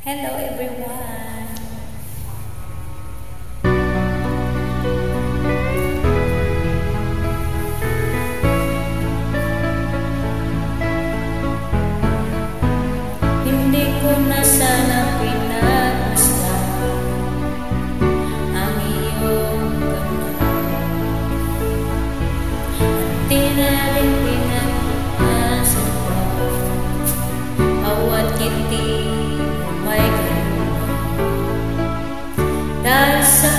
Hello everyone! Hindi ko na sana pinagmasdan ang iyong ganda at di na rin pinag-asan pa bawat ngiti may ganda dahil sa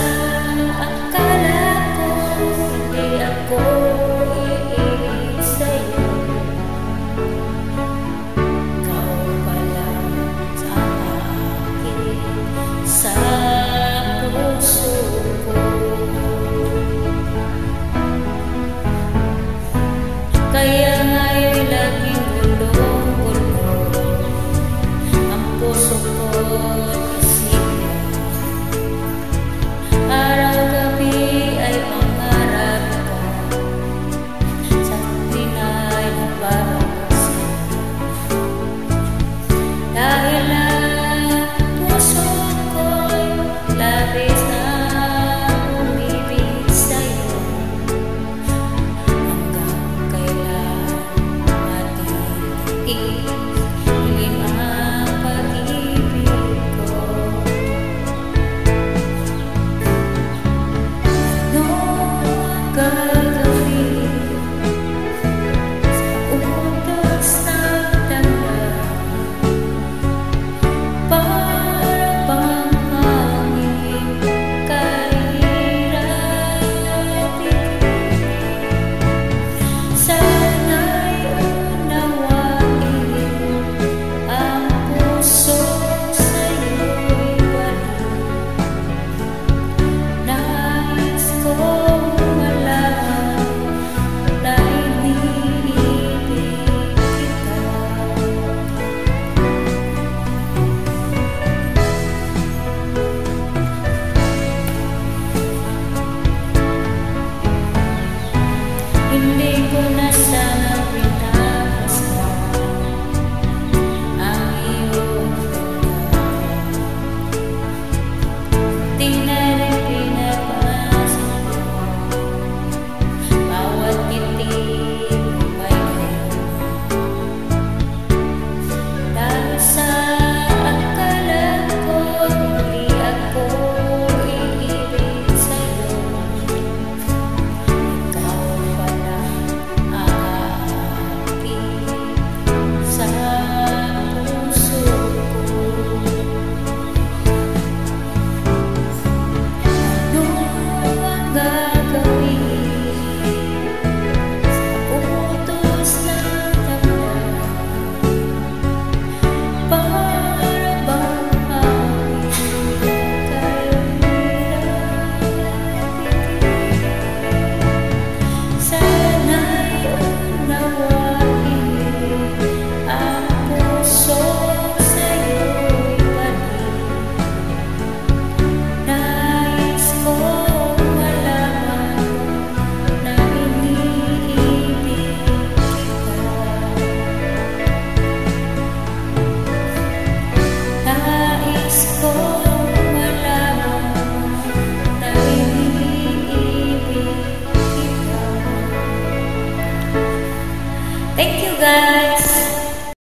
akala ko hindi ako iibig sa'yo. Ikaw pala sa akin, sa puso ko. Kaya nga'y laging gulong-gulo ang puso ko.